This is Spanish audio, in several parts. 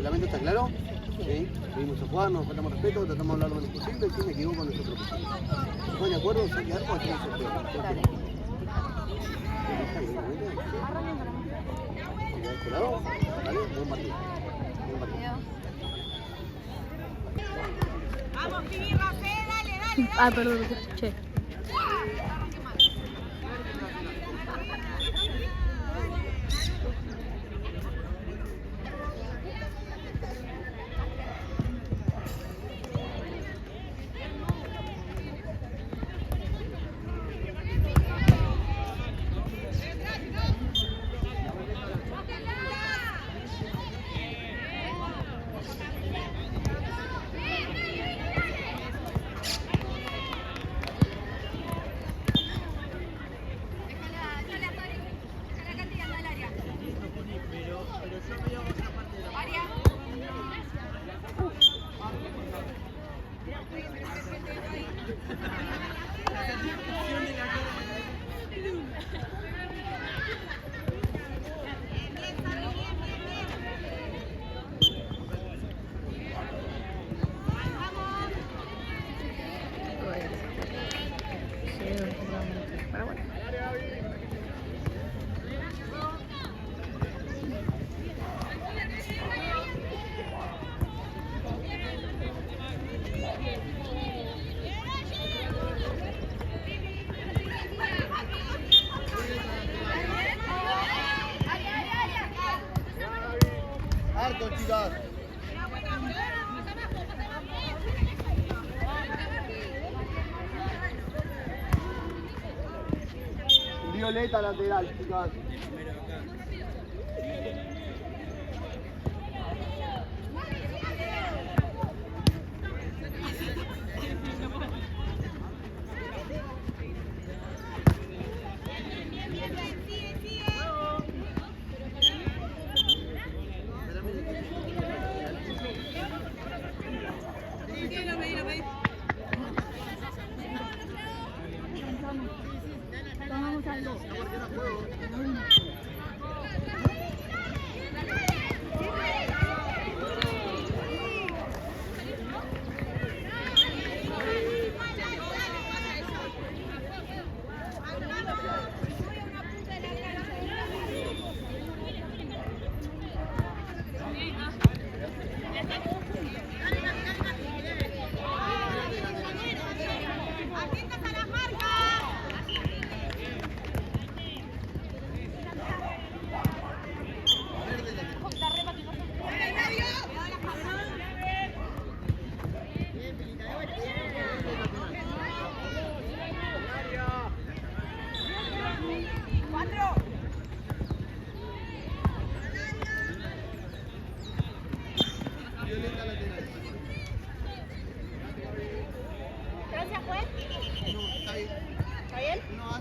reglamento está claro. Sí, seguimos a jugar, nos faltamos respeto, tratamos de hablar lo menos posible, si me equivoco nosotros. ¿Están de acuerdo? ¿Saque arco? Hacemos sorteo. Dale. ¿De este lado? ¿Vale? Buen partido. Buen partido. Vamos, Pibi, Rafael, dale. Ah, perdón, no te escuché. Pero bueno. Arco, chicas. Violeta lateral, chicas. Gracias, juez. No, está bien. ¿Está bien? No,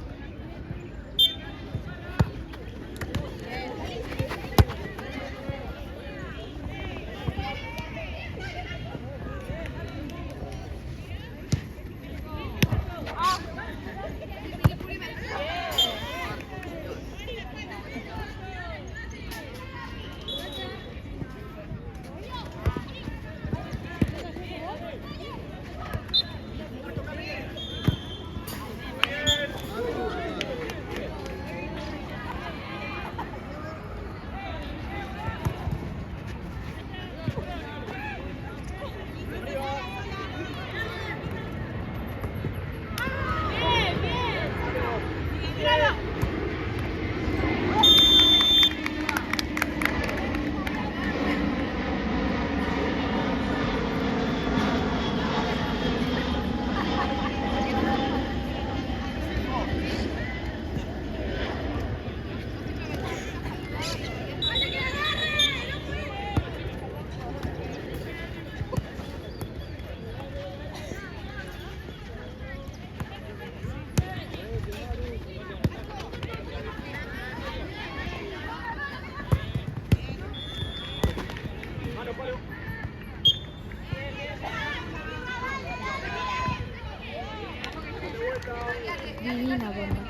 Divina bomba.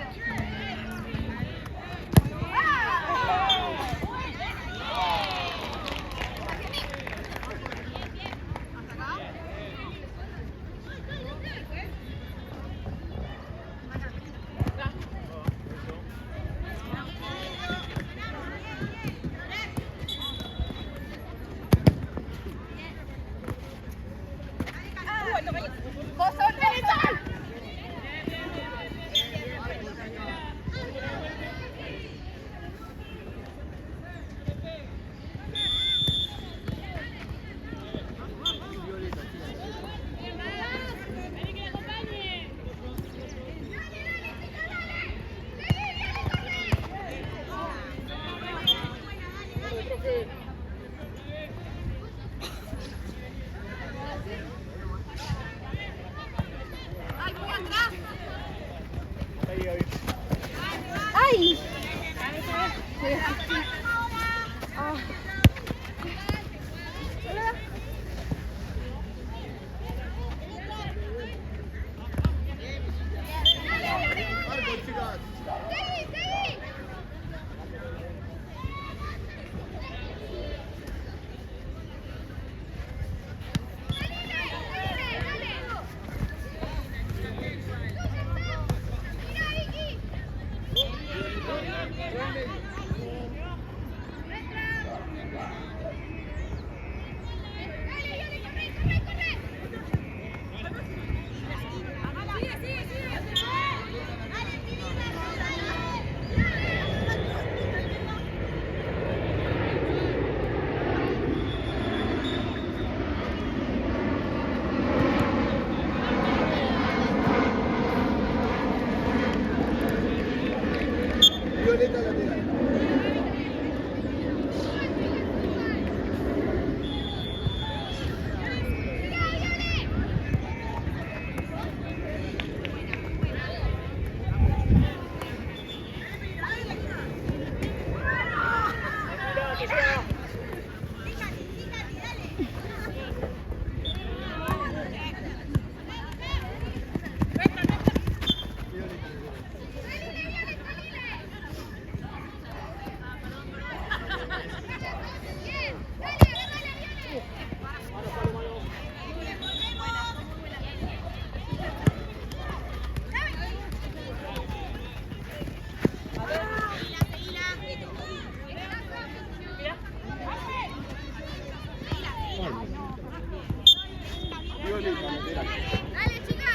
Violeta, lateral. Dale, chicas.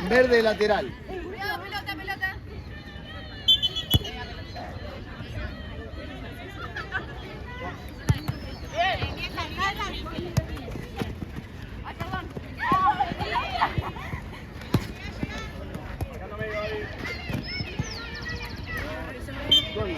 Verde lateral. Pelota, pelota. Ay, perdón. Gol.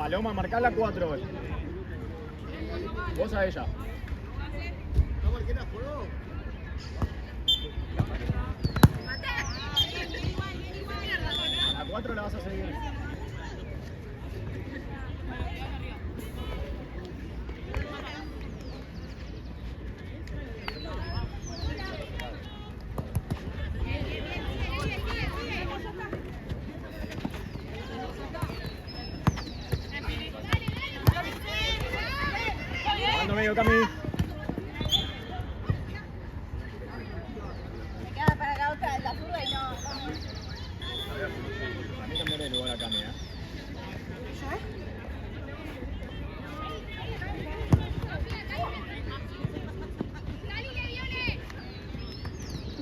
Paloma, marcá la 4. Vos a ella. A la 4 la vas a seguir. Mando medio, Cami. Me queda para la otra, la zurda y no. A mí cambiaré de lugar a Cami,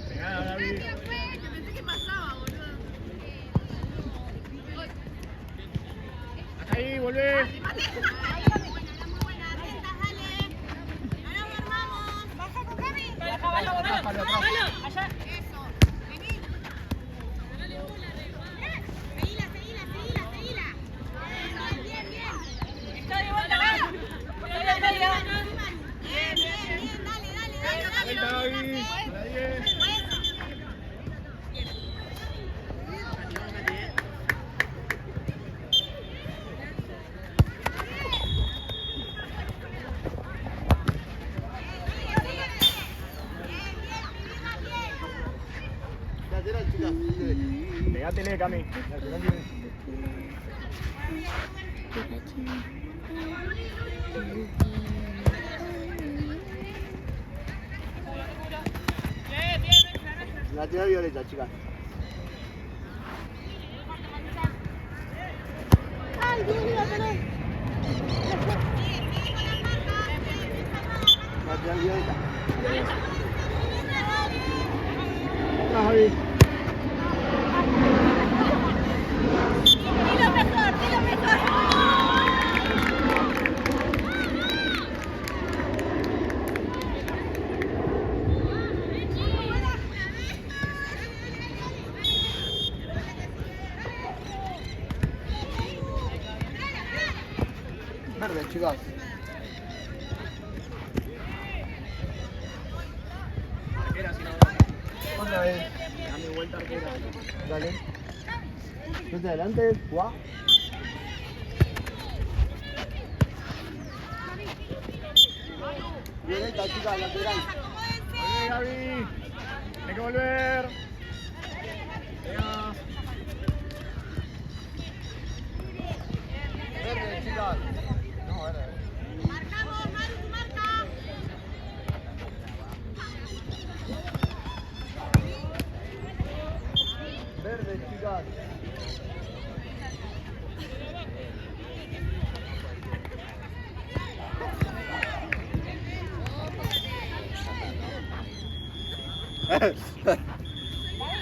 Venga, David. Pensé que pasaba, boludo. Hasta ahí, volvé. Allá. Eso. Vení. Seguila. Bien. Está de vuelta, gana. Bien, dale. Vuelta, David. A la 10. Lateral, chicas. Pegátele, Cami. Lateral tiene. Lateral violeta, chicas. Ay, viene la pelota. Lateral violeta. Atrás, David. Dilo mejor. Verde, chicas. Arquera, si no. Otra vez. Dame vuelta, arquera. Dale. Vete adelante. Jugá. Violeta, chicas, lateral. Volvé, Gaby. Hay que volver. Venga. Verde, chicas. No, verde. Marcamos, Maru, marca. Verde, chicas.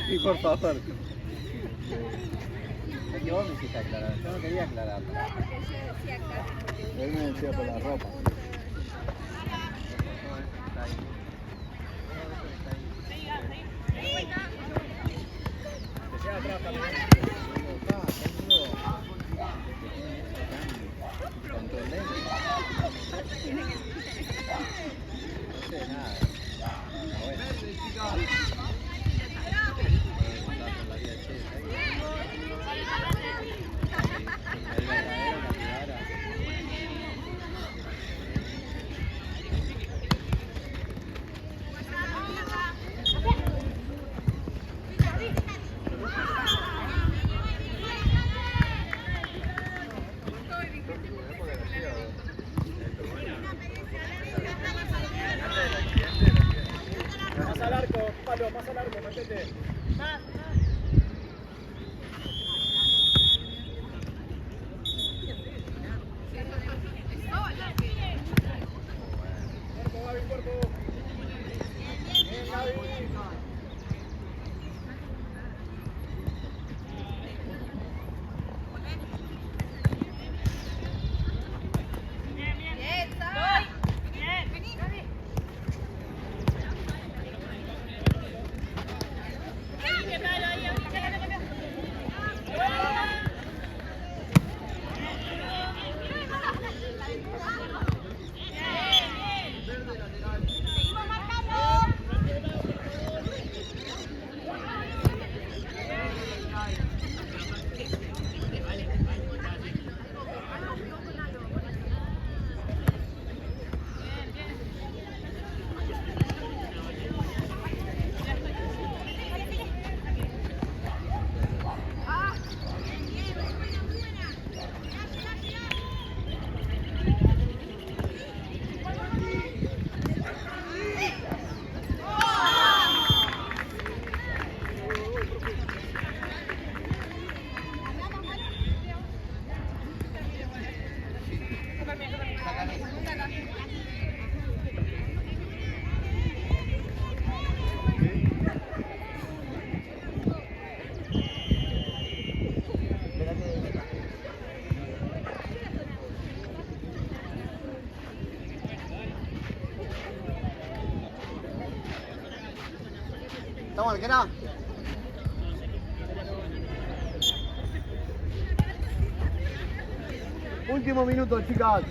Y por favor. Es que vos me hiciste aclarar, yo no quería aclarar. Él me decía por la ropa. Que sea atrás también. No sé nada. Más al arco, Palo, más al arco, metete. Cuerpo, Gaby, cuerpo. Bien, Gaby. Vení. ¿Estamos arquera? Último minuto, chicas.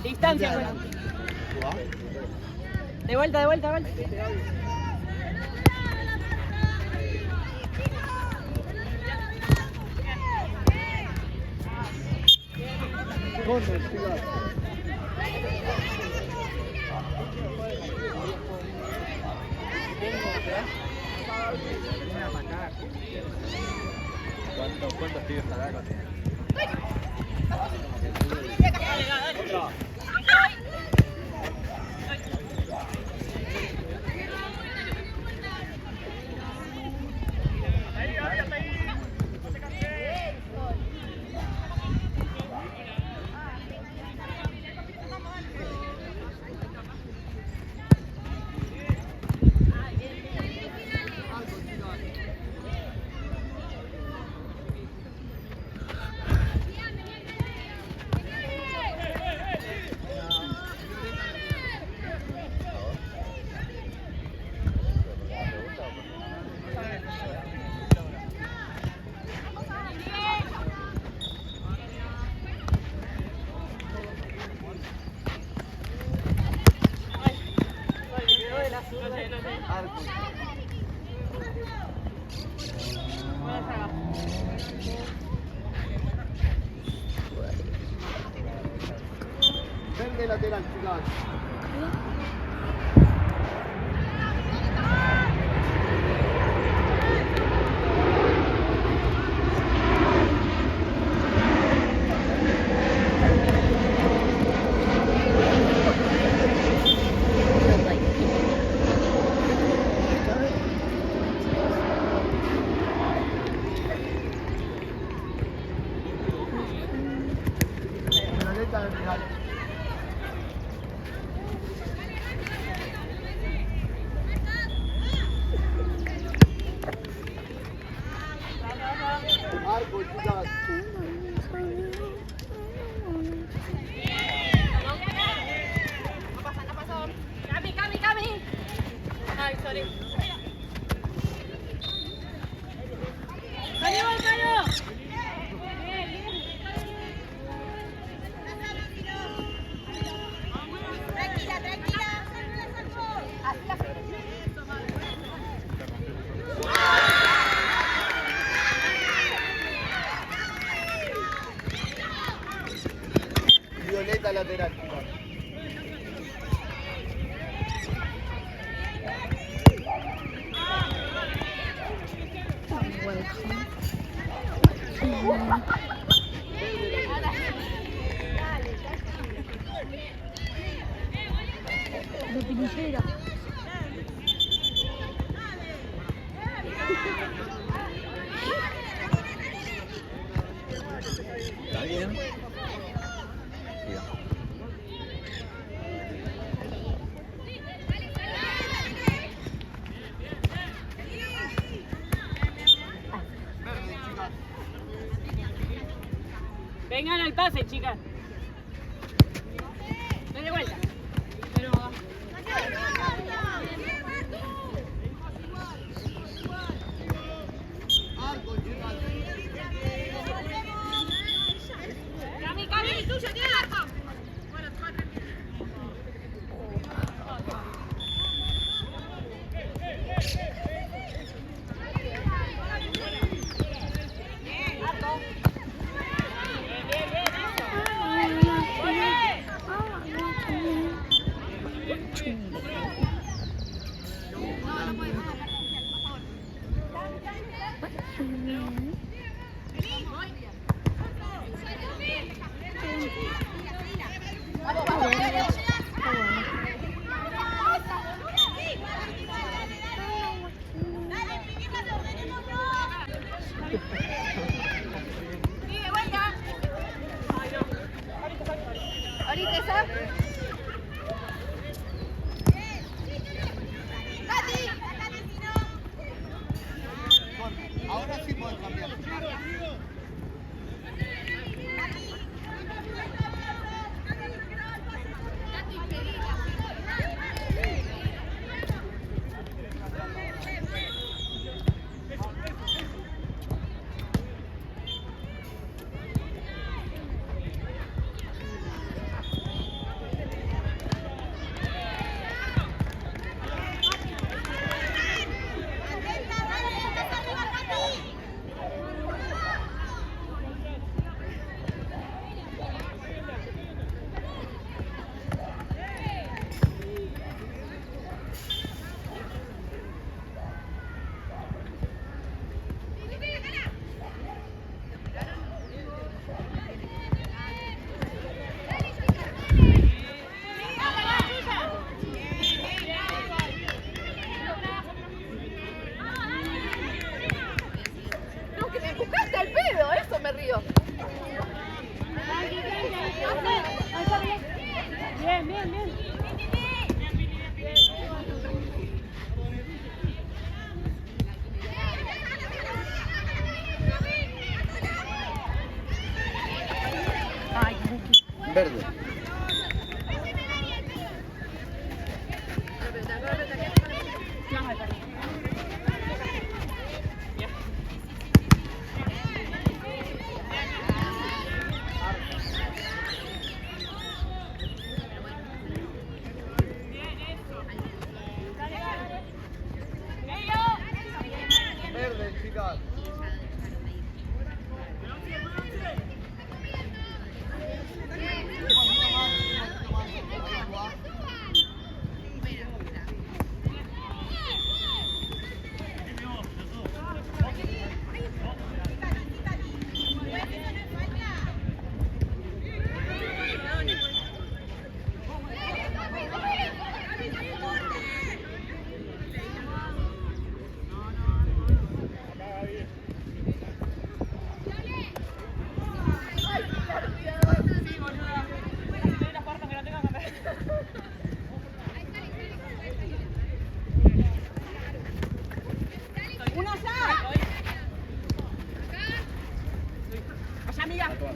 Distancia, bueno. De vuelta, de vuelta, de vuelta. Corner, chicas. ¿Cuántos pibes estará con él? Verde lateral, chicas. Violeta lateral. Arco, chicas. Cami. Ay, sorry. ¡Caño! Tranquila. Violeta lateral, chicas. De pinchera. ¿Está bien? Siga. Vengan al pase, chicas. De vuelta. Pero Arco, chicas. Ahorita esa. Ahora sí puedes cambiar. No, que me empujaste al pedo, eso me río. Bien, bien, bien. Ay, Verde. Verde, chicas. ¡Una ya! Allá, amiga. Voy.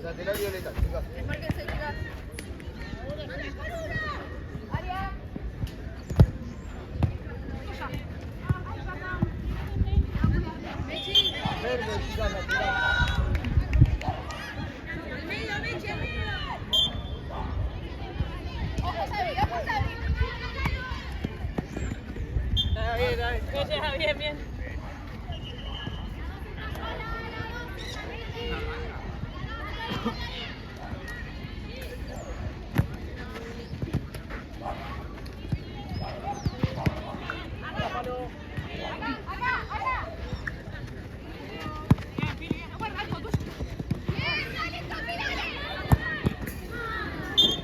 Lateral violeta, chicas. Desmárquense, chicas. Aria. Verde, chicas, lateral. Al medio. bien, bien.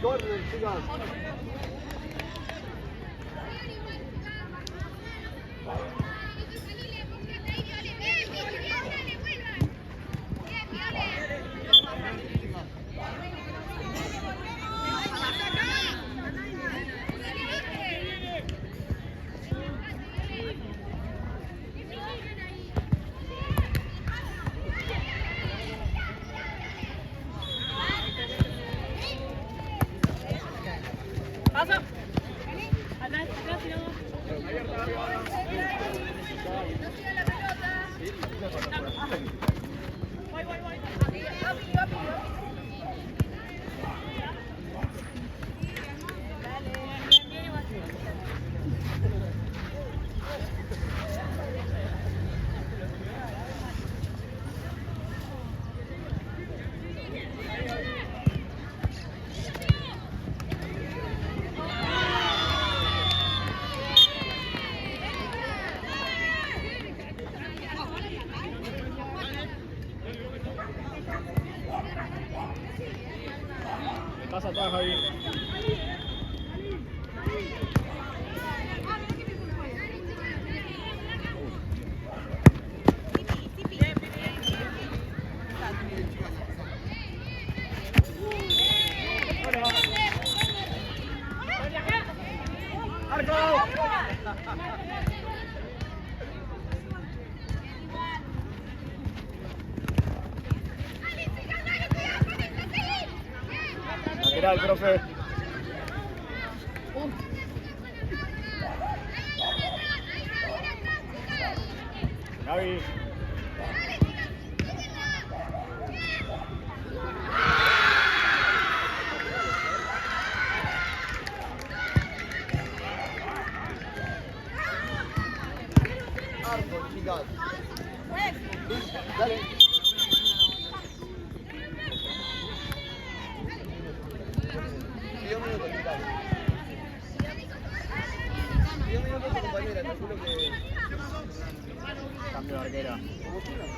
Corre, chicas. Pasa. Atrás, atrás, tirado. Voy, voy, voy. Pasa atrás, Javi. Lateral, profe. Gaby. Arco, chicas. Dale. 10 minutos, chicas. 10 minutos, compañera. Calculo que... Cambio de arquera. ¿Cómo quieras?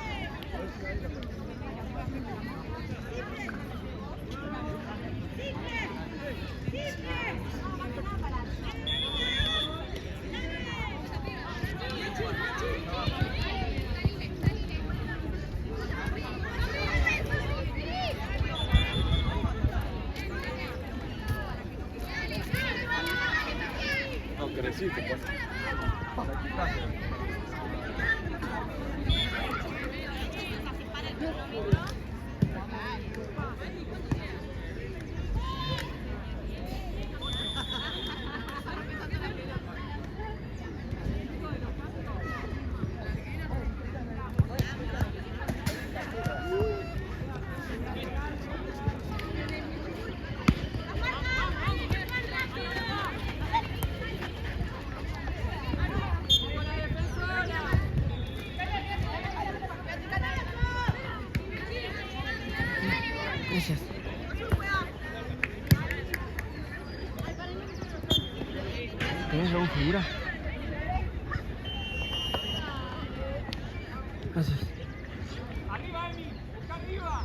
No, creciste, pues. Gracias. ¿Tenés alguna figura? Gracias. Arriba, Emi. Está arriba.